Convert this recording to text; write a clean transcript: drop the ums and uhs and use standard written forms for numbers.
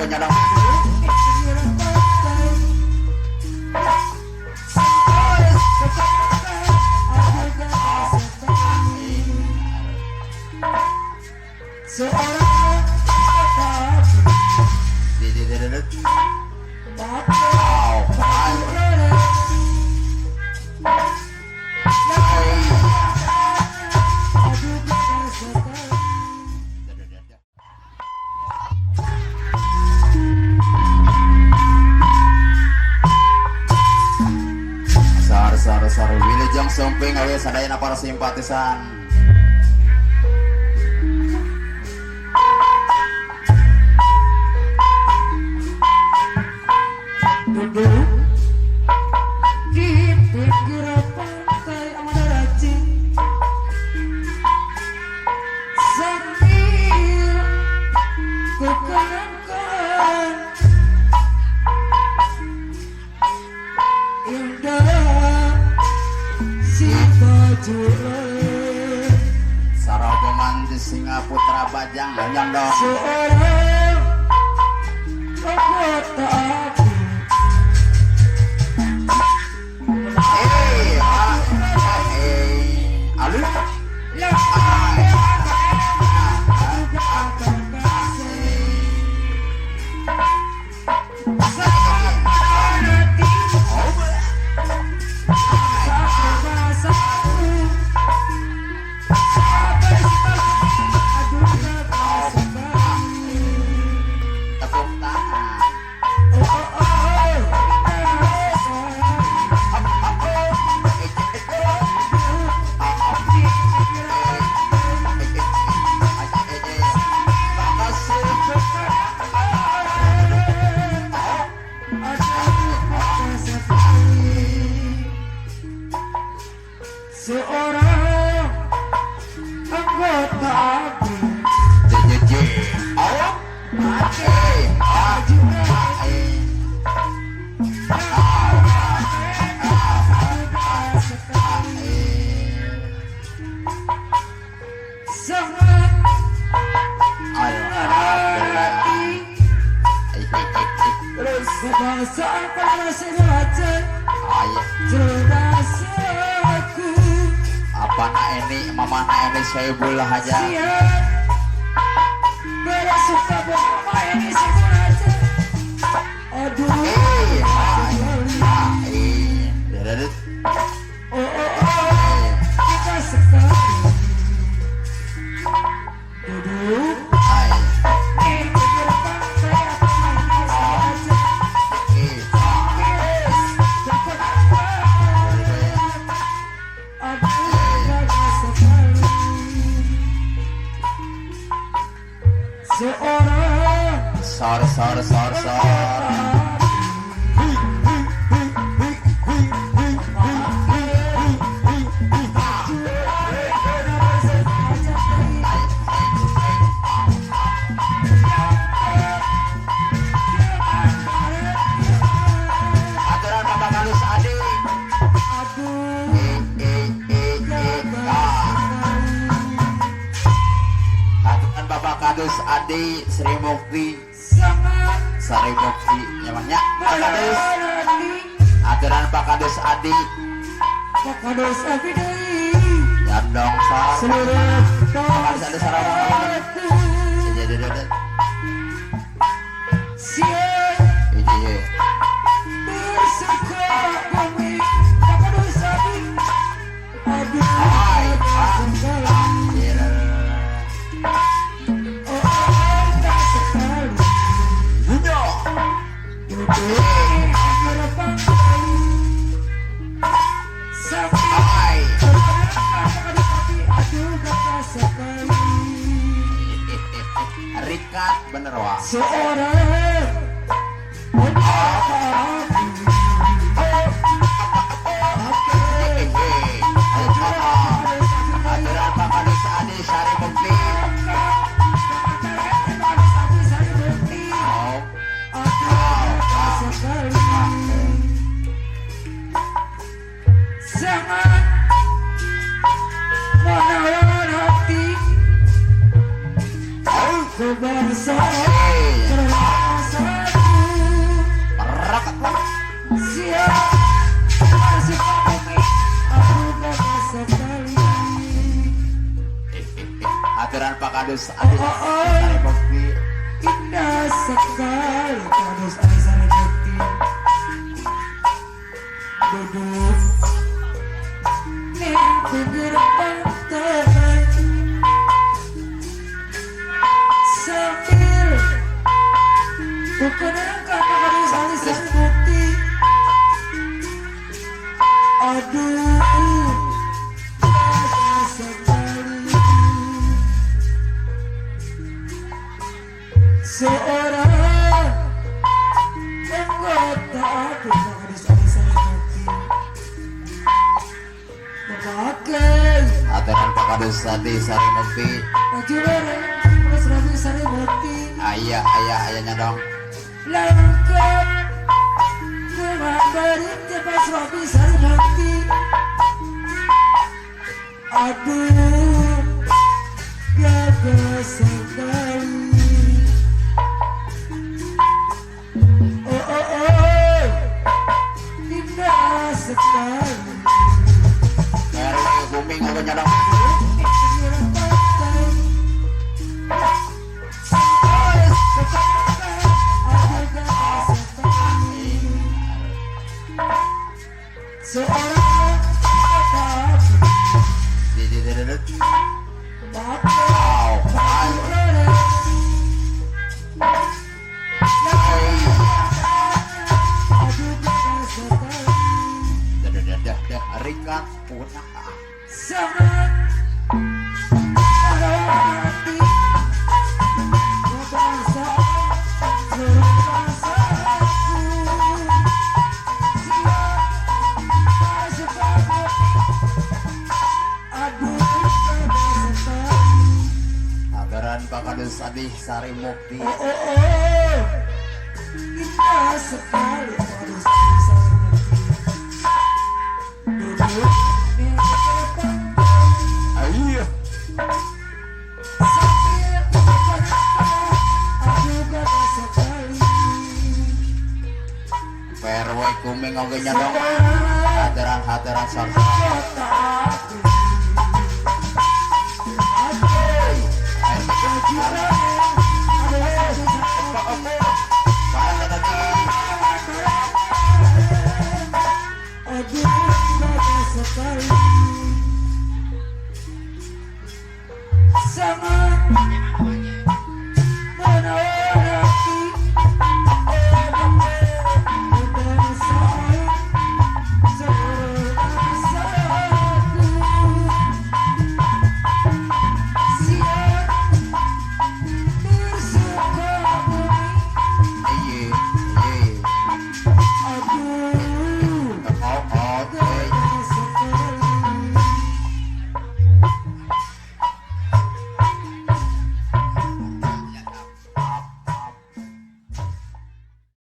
penyadap. Seorang Sar Wilujeng Sumping awe sadayana para simpatisan. duduk di pinggir pantai Amandaraci sambil kukankan indah si bajulai Sarogongan di Singaputra Bajang hanyang dong. seorang anggota seorang anggota ABRI JJJ awak sangat hati terus kebangsaan pada sengaja jelas aku apa na ini mama na ini saya bola aja siap bersuka bersama ini sengaja aduh kita sekali duduk di pinggir pantai Amandaraci seorang sor aturan Bapak Kalus Adi aturan Bapak Kadus Adi Sri Mukti sangat Sari Mukti namanya Pak Kadus aturan Pak Kadus Adi Pak Kadus Abidai Yandong Sar seluruh Pak Kadus Adi Sarawak siap iya bersuka bumi Pak Kadus Abi aduh tak sekali duduk di pinggir pantai sampai aduh kata sekali Rikat bener wah seorang anggota aturan Pak Kadus Adi Sari Mukti sangat menawan hati kebangsaan terasa Kadus Adi Sari Mukti. indah sekali Kadus Adi Sari Mukti. Duduk di pinggir pantai sambil kukenangkan Kadus Adi Sari Mukti. Aduh, indah sekali seorang anggota Kadus Adi Sari Mukti memakai Aturan Pak Kadus Adi Sari Mukti. baju merah Kadus Adi Sari Mukti Ayahnya dong. lengkap dengan baritnya Kadus Adi Sari Mukti. Aduh, gagah sekali. Oh, indah sekali. RW Kuming Agaknya dong. Pinggir pantai, sampai sekarang aku gagah sekali. Seorang tetapi Di. memakai Wow. baju merah. Aduh, gagah sekali. Dah ringan punah. Sangat hati berbangsa seluruh bangsaku siap sebagai aduh indah sekali. Aturan Pak Kadus Adi Sari Mukti. Oh, indah sekali Kadus Adi Sari Mukti. Duduk di depan Ayo. sambil berkata, aduh gagah sekali. RW Kuming Agaknya dong. Seorang Aturan kota aku